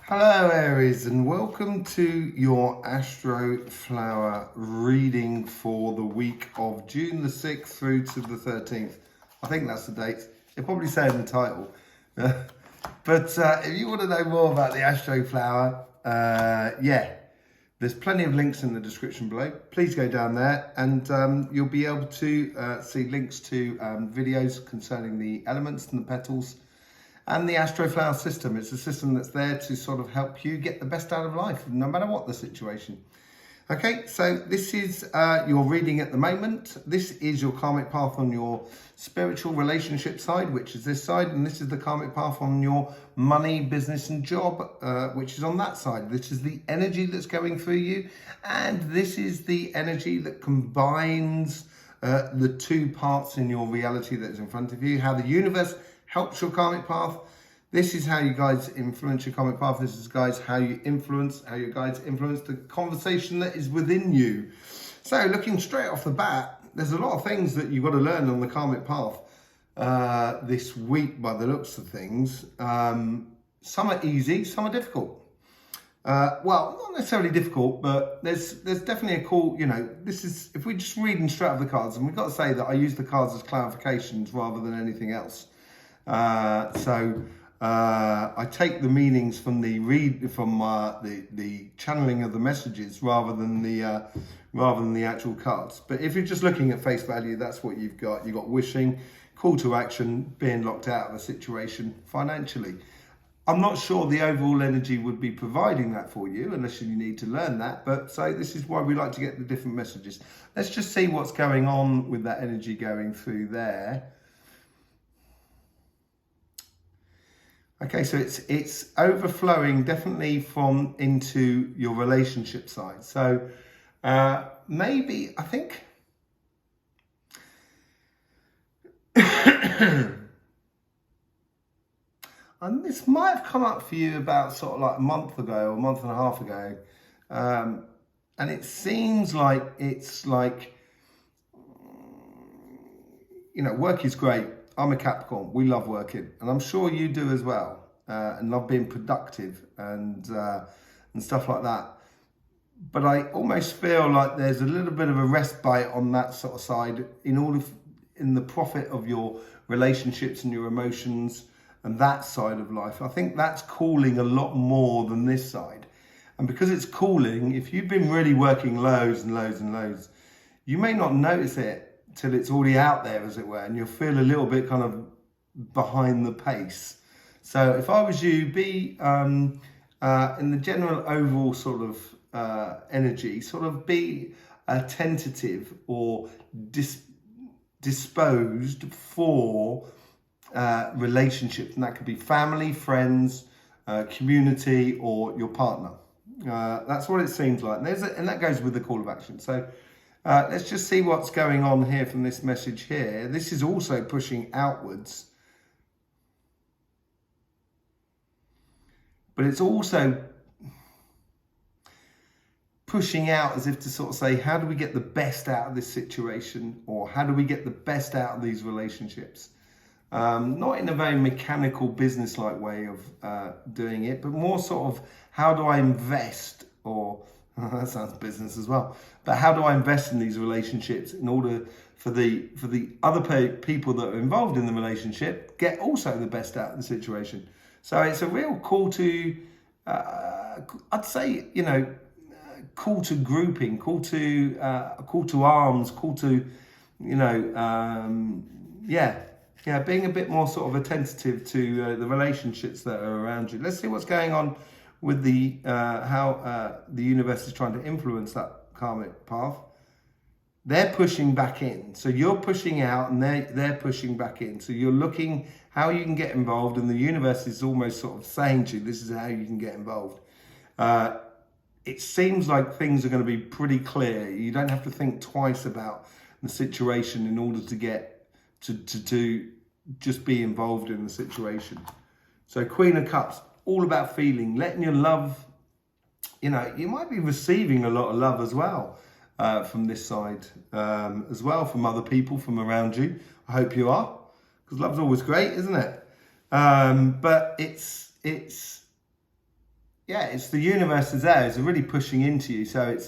Hello Aries, and welcome to your Astroflower reading for the week of June the 6th through to the 13th. I think that's the date. It'll probably say in the title. But if you want to know more about the Astroflower, there's plenty of links in the description below. Please go down there and you'll be able to see links to videos concerning the elements and the petals and the Astroflower system. It's a system that's there to sort of help you get the best out of life, no matter what the situation. Okay, so this is your reading at the moment. This is your karmic path on your spiritual relationship side, which is this side, and this is the karmic path on your money, business and job, which is on that side. This is the energy that's going through you, and this is the energy that combines the two parts in your reality that is in front of you, how the universe helps your karmic path. This is how you guys influence your karmic path. This is, guys, how you guys influence the conversation that is within you. So looking straight off the bat, there's a lot of things that you've got to learn on the karmic path this week by the looks of things. Some are easy, some are difficult. Well, not necessarily difficult, but there's definitely a cool, this is, if we're just reading straight off the cards, and we've got to say that I use the cards as clarifications rather than anything else. I take the meanings from the channeling of the messages rather than the actual cards. But if you're just looking at face value, that's what you've got. You've got wishing, call to action, being locked out of a situation financially. I'm not sure the overall energy would be providing that for you unless you need to learn that. But so this is why we like to get the different messages. Let's just see what's going on with that energy going through there. Okay, so it's overflowing definitely from into your relationship side. So maybe, I think, and this might have come up for you about sort of like a month ago or a month and a half ago. And it seems like it's like, work is great. I'm a Capricorn. We love working, and I'm sure you do as well, and love being productive and stuff like that. But I almost feel like there's a little bit of a respite on that sort of side in the profit of your relationships and your emotions and that side of life. I think that's cooling a lot more than this side. And because it's cooling, if you've been really working loads and loads and loads, you may not notice it till it's already out there, as it were, and you'll feel a little bit kind of behind the pace. So if I was you, be in the general overall sort of energy, sort of be tentative or disposed for relationships, and that could be family, friends, community, or your partner. That's what it seems like, and that goes with the call of action. So let's just see what's going on here from this message here. This is also pushing outwards, but it's also pushing out as if to sort of say, how do we get the best out of this situation? Or how do we get the best out of these relationships? Not in a very mechanical, business-like way of doing it, but more sort of, how do I invest, or that sounds business as well. But how do I invest in these relationships in order for the other people that are involved in the relationship get also the best out of the situation? So it's a real call to, I'd say, call to grouping, call to arms, call to, being a bit more sort of attentive to the relationships that are around you. Let's see what's going on with the how the universe is trying to influence that karmic path. They're pushing back in, so you're pushing out, and they're pushing back in. So you're looking how you can get involved, and the universe is almost sort of saying to you, this is how you can get involved. It seems like things are going to be pretty clear. You don't have to think twice about the situation in order to get to just be involved in the situation. So Queen of Cups, all about feeling, letting your love, you might be receiving a lot of love as well from this side, as well from other people from around you. I hope you are, because love's always great, isn't it? But it's yeah, it's the universe is there. It's really pushing into you. So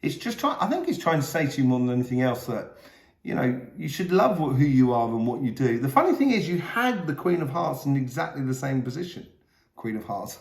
it's just trying. I think it's trying to say to you more than anything else that, you know, you should love who you are and what you do. The funny thing is, you had the Queen of Hearts in exactly the same position. Queen of Hearts,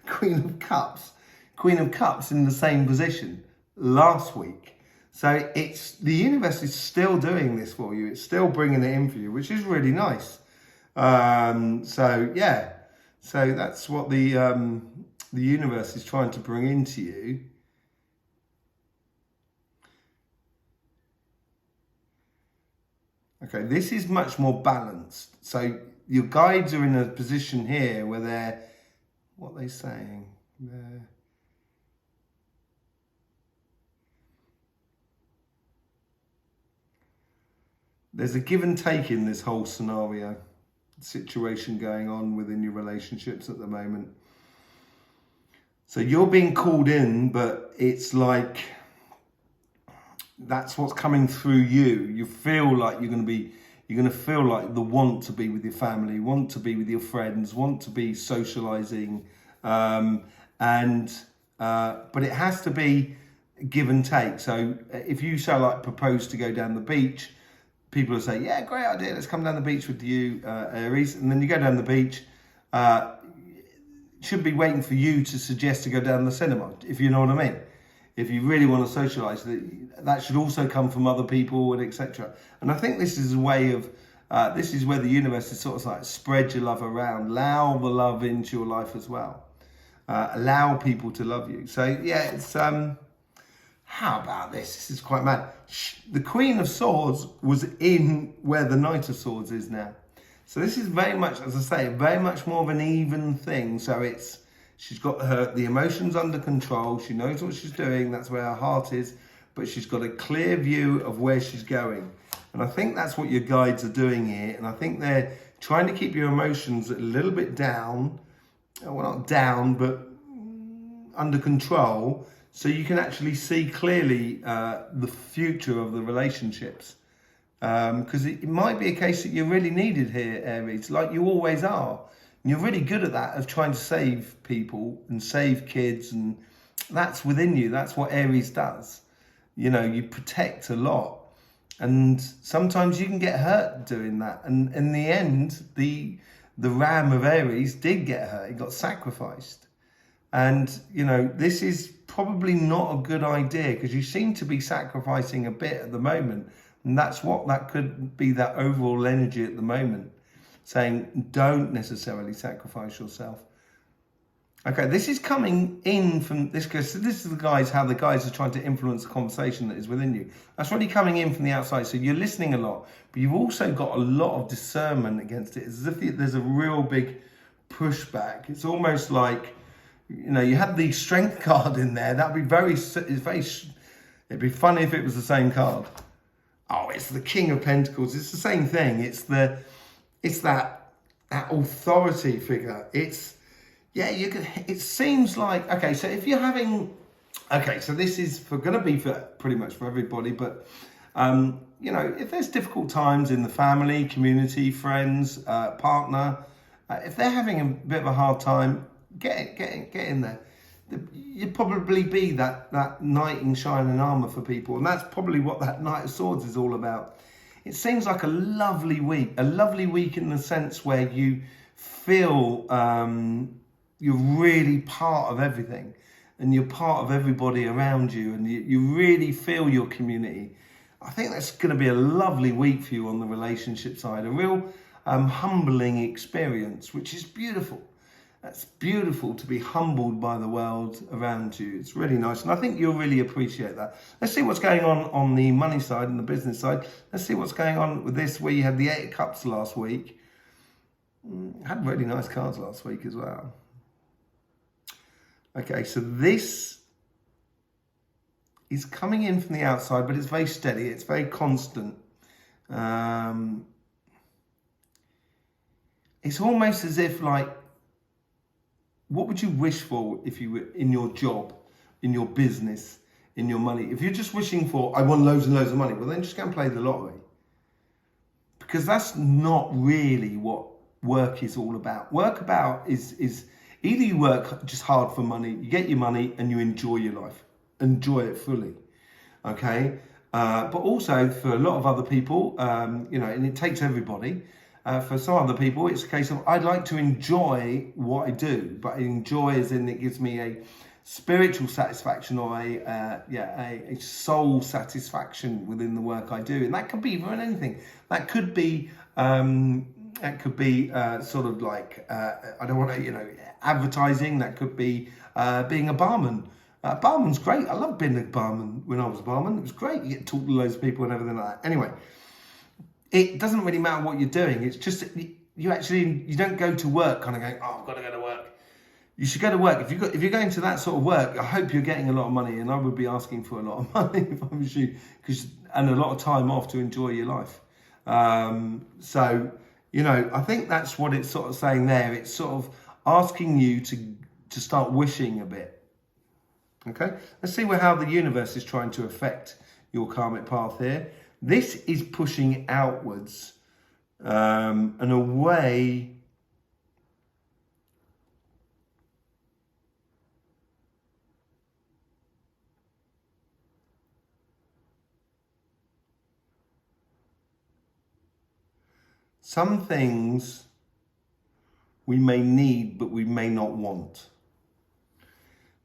Queen of Cups, Queen of Cups in the same position last week. So it's the universe is still doing this for you. It's still bringing it in for you, which is really nice. So yeah, so that's what the universe is trying to bring into you. Okay, this is much more balanced. So your guides are in a position here where they're, what are they saying? There's a give and take in this whole scenario, situation going on within your relationships at the moment. So you're being called in, but it's like, that's what's coming through you. You feel like you're going to feel like the want to be with your family, want to be with your friends, want to be socializing, but it has to be give and take. So if you say like propose to go down the beach, people will say, yeah, great idea, let's come down the beach with you, Aries. And then you go down the beach, should be waiting for you to suggest to go down the cinema, if you know what I mean. If you really want to socialise, that should also come from other people and etc. And I think this is a way of, this is where the universe is sort of like spread your love around, allow the love into your life as well. Allow people to love you. So yeah, it's, how about this? This is quite mad. The Queen of Swords was in where the Knight of Swords is now. So this is very much, as I say, very much more of an even thing. So it's, she's got the emotions under control. She knows what she's doing. That's where her heart is. But she's got a clear view of where she's going. And I think that's what your guides are doing here. And I think they're trying to keep your emotions a little bit down. Well, not down, but under control. So you can actually see clearly the future of the relationships. Because it might be a case that you're really needed here, Aries, like you always are. And you're really good at that, of trying to save people and save kids, and that's within you. That's what Aries does. You know, you protect a lot, and sometimes you can get hurt doing that. And in the end, the ram of Aries did get hurt. He got sacrificed. And, you know, this is probably not a good idea, because you seem to be sacrificing a bit at the moment. And that could be that overall energy at the moment, saying don't necessarily sacrifice yourself. Okay, this is coming in from this, because this is how the guys are trying to influence the conversation that is within you. That's really coming in from the outside. So you're listening a lot, but you've also got a lot of discernment against it. It's as if there's a real big pushback. It's almost like, you know, you had the strength card in there. That'd be it'd be funny if it was the same card. Oh, it's the King of Pentacles. It's the same thing. It's that authority figure. It's, yeah, it seems like, okay, so if you're having, okay, so this is going to be for pretty much for everybody, but, you know, if there's difficult times in the family, community, friends, partner, if they're having a bit of a hard time, get in there. You'd probably be that knight in shining armour for people, and that's probably what that Knight of Swords is all about. It seems like a lovely week in the sense where you feel you're really part of everything, and you're part of everybody around you, and you really feel your community. I think that's going to be a lovely week for you on the relationship side, a real humbling experience, which is beautiful. That's beautiful to be humbled by the world around you. It's really nice. And I think you'll really appreciate that. Let's see what's going on the money side and the business side. Let's see what's going on with this, where you had the 8 of Cups last week. Had really nice cards last week as well. Okay, so this is coming in from the outside, but it's very steady. It's very constant. It's almost as if, like, what would you wish for if you were in your job, in your business, in your money? If you're just wishing for, I want loads and loads of money, well, then just go and play the lottery. Because that's not really what work is all about. Work is Either you work just hard for money, you get your money and you enjoy your life. Enjoy it fully, okay? But also for a lot of other people, you know, and it takes everybody. For some other people, it's a case of, I'd like to enjoy what I do, but enjoy as in it gives me a spiritual satisfaction or a soul satisfaction within the work I do. And that could be for anything. That could be sort of like, I don't want to, you know, advertising. That could be being a barman. Barman's great. I loved being a barman when I was a barman. It was great. You get to talk to loads of people and everything like that. Anyway, it doesn't really matter what you're doing. It's just, you don't go to work kind of going, oh, I've got to go to work. You should go to work. If you're going to that sort of work, I hope you're getting a lot of money, and I would be asking for a lot of money if I was you, and a lot of time off to enjoy your life. So, you know, I think that's what it's sort of saying there. It's sort of asking you to start wishing a bit. Okay, let's see how the universe is trying to affect your karmic path here. This is pushing outwards and away. Some things we may need, but we may not want.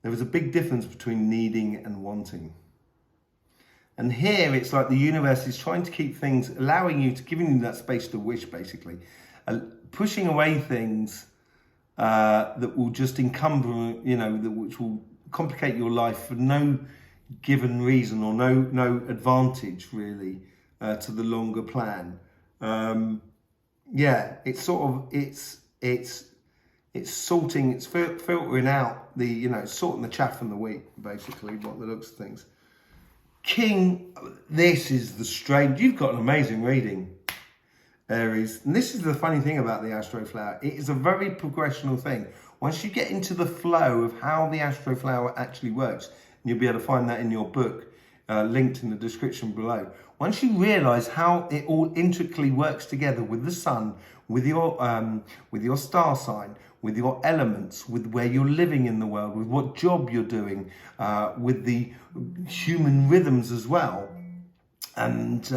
There is a big difference between needing and wanting. And here it's like the universe is trying to keep things, allowing you to, giving you that space to wish, basically. Pushing away things that will just encumber, you know, which will complicate your life for no given reason or no advantage, really, to the longer plan. Yeah, it's sort of, it's sorting, it's filtering out the, you know, sorting the chaff from the wheat, basically, what the looks of things. King, this is the strange, you've got an amazing reading, Aries. And this is the funny thing about the Astroflower. It is a very progressional thing. Once you get into the flow of how the Astroflower actually works, and you'll be able to find that in your book, linked in the description below. Once you realize how it all intricately works together with the sun, with your star sign, with your elements, with where you're living in the world, with what job you're doing, with the human rhythms as well. And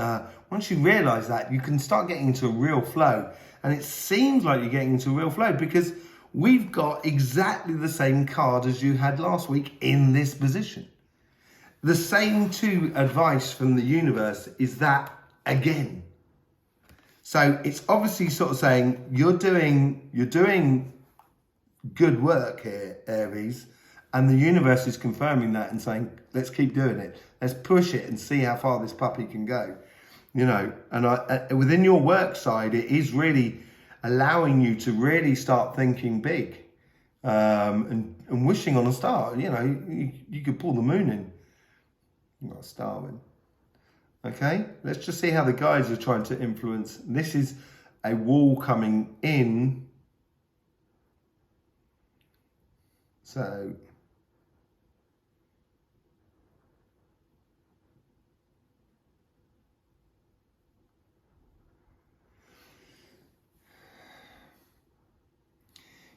once you realize that, you can start getting into a real flow. And it seems like you're getting into a real flow because we've got exactly the same card as you had last week in this position. The same two advice from the universe is that again. So it's obviously sort of saying you're doing good work here, Aries, and the universe is confirming that and saying, let's keep doing it. Let's push it and see how far this puppy can go. You know, and within your work side, it is really allowing you to really start thinking big and wishing on a star. You know, you could pull the moon in. Not a star win. Okay, let's just see how the guides are trying to influence. This is a wall coming in. So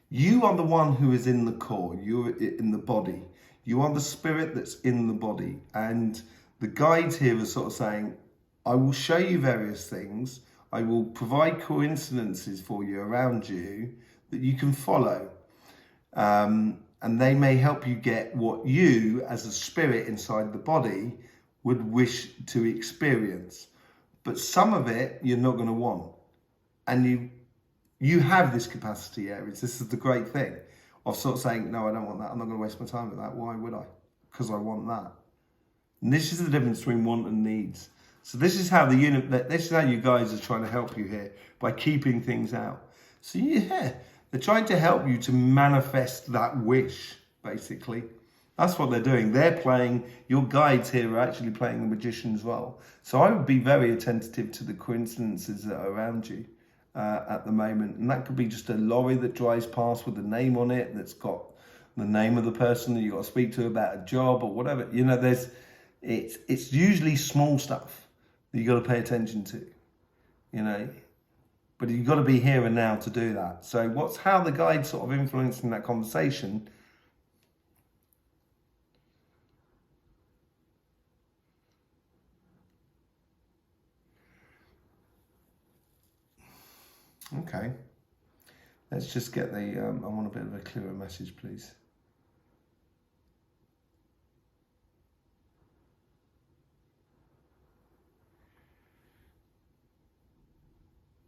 you are the one who is in the core. You're in the body. You are the spirit that's in the body. And the guides here are sort of saying, I will show you various things. I will provide coincidences for you around you that you can follow. And they may help you get what you, as a spirit inside the body, would wish to experience. But some of it you're not going to want. And you have this capacity, Aries. This is the great thing of sort of saying, no, I don't want that. I'm not going to waste my time with that. Why would I? Because I want that. And this is the difference between want and needs. So this is how this is how you guys are trying to help you here, by keeping things out. So yeah, they're trying to help you to manifest that wish, basically. That's what they're doing. They're playing, your guides here are actually playing the magician's role. So I would be very attentive to the coincidences that are around you at the moment. And that could be just a lorry that drives past with a name on it, that's got the name of the person that you got to speak to about a job or whatever. You know, it's usually small stuff that you got to pay attention to, you know. But you've got to be here and now to do that. So how the guide's sort of influencing that conversation? Okay. Let's just get the, I want a bit of a clearer message, please.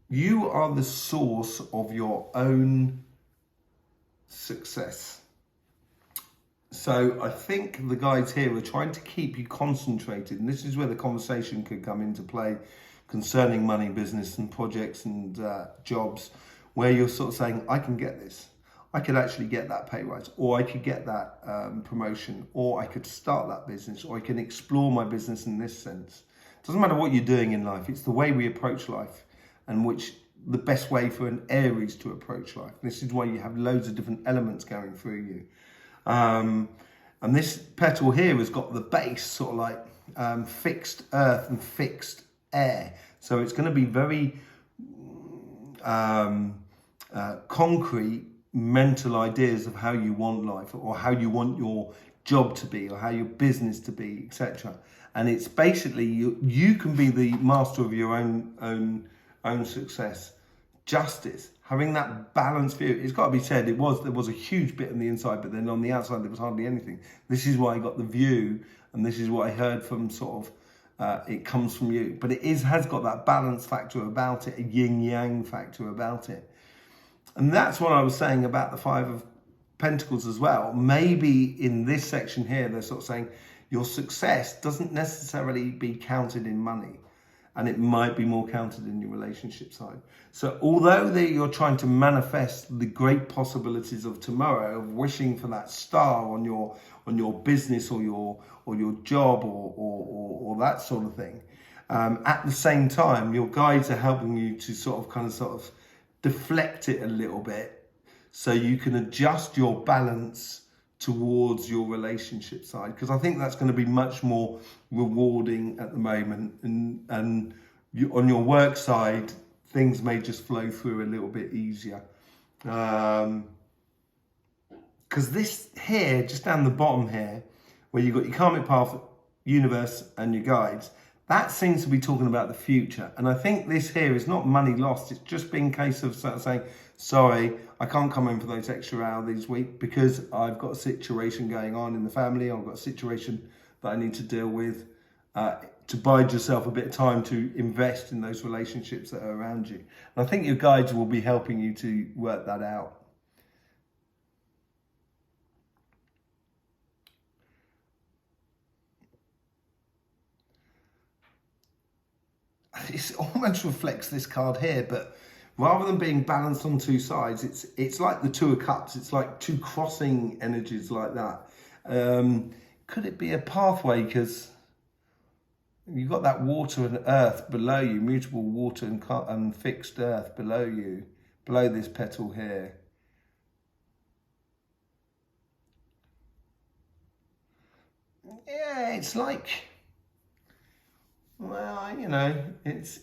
You are the source of your own success. So I think the guides here are trying to keep you concentrated, and this is where the conversation could come into play concerning money, business and projects and jobs, where you're sort of saying, I can get this. I could actually get that pay rise, or I could get that promotion, or I could start that business, or I can explore my business in this sense. It doesn't matter what you're doing in life. It's the way we approach life, and which the best way for an Aries to approach life. This is why you have loads of different elements going through you. And this petal here has got the base sort of like fixed earth and fixed air. So it's going to be very concrete mental ideas of how you want life, or how you want your job to be, or how your business to be, etc. And it's basically you can be the master of your own success. Justice, having that balanced view. It's got to be said, there was a huge bit on the inside, but then on the outside there was hardly anything. This is why I got the view, and this is what I heard from sort of it comes from you. But it has got that balance factor about it, a yin-yang factor about it. And that's what I was saying about the Five of Pentacles as well. Maybe in this section here, they're sort of saying your success doesn't necessarily be counted in money, and it might be more counted in your relationship side. So although you're trying to manifest the great possibilities of tomorrow, of wishing for that star on your business or your job or that sort of thing, at the same time, your guides are helping you to sort of deflect it a little bit, so you can adjust your balance towards your relationship side, because I think that's going to be much more rewarding at the moment, and on your work side things may just flow through a little bit easier, because this here, just down the bottom here, where you've got your karmic path, universe and your guides, that seems to be talking about the future. And I think this here is not money lost. It's just been a case of sort of saying, sorry, I can't come in for those extra hours this week because I've got a situation going on in the family. I've got a situation that I need to deal with, to bide yourself a bit of time to invest in those relationships that are around you. And I think your guides will be helping you to work that out. It almost reflects this card here, but rather than being balanced on two sides, it's like the Two of Cups. It's like two crossing energies like that. Could it be a pathway? Because you've got that water and earth below you, mutable water and fixed earth below you, below this petal here. Yeah, it's like, well, you know, it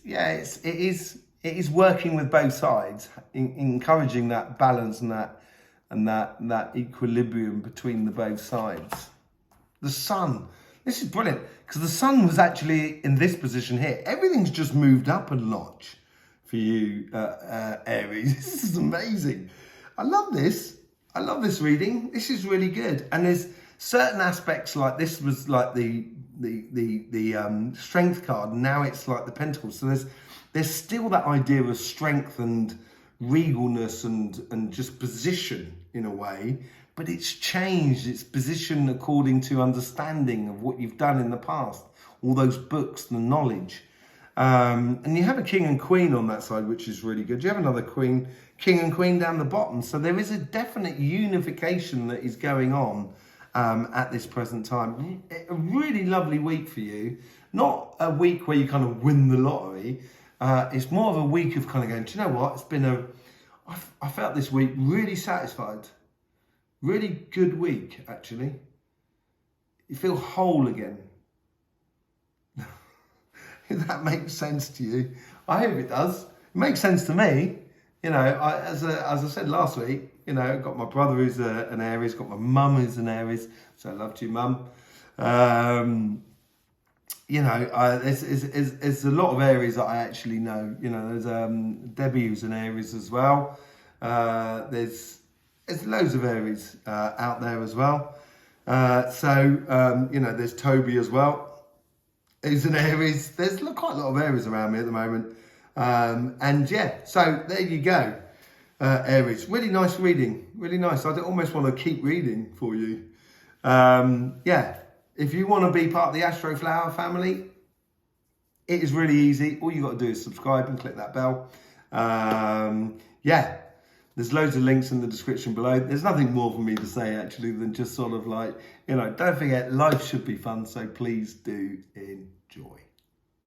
is working with both sides, encouraging that balance and that equilibrium between the both sides. The sun, this is brilliant, because the sun was actually in this position here. Everything's just moved up a notch for you, Aries. This is amazing. I love this. I love this reading. This is really good. And there's certain aspects, like this was like the strength card. Now it's like the pentacles. So there's still that idea of strength and regalness and just position in a way, but it's changed its position according to understanding of what you've done in the past, all those books, the knowledge. And you have a king and queen on that side, which is really good. You have another king and queen down the bottom. So there is a definite unification that is going on at this present time. A really lovely week for you. Not a week where you kind of win the lottery. It's more of a week of kind of going, do you know what? It's been I felt this week really satisfied. Really good week, actually. You feel whole again. If that makes sense to you. I hope it does. makes sense to me. You know, as I said last week, you know, I've got my brother who's an Aries, got my mum who's an Aries, so I loved you, mum. You know, there's a lot of Aries that I actually know. You know, there's Debbie who's an Aries as well. There's loads of Aries out there as well. You know, there's Toby as well, who's an Aries. There's quite a lot of Aries around me at the moment. And yeah, so there you go, Aries. Really nice reading, really nice. I almost want to keep reading for you. Yeah, if you want to be part of the Astroflower family, it is really easy. All you got to do is subscribe and click that bell. Yeah, there's loads of links in the description below. There's nothing more for me to say actually than just sort of like, you know, don't forget life should be fun, so please do enjoy.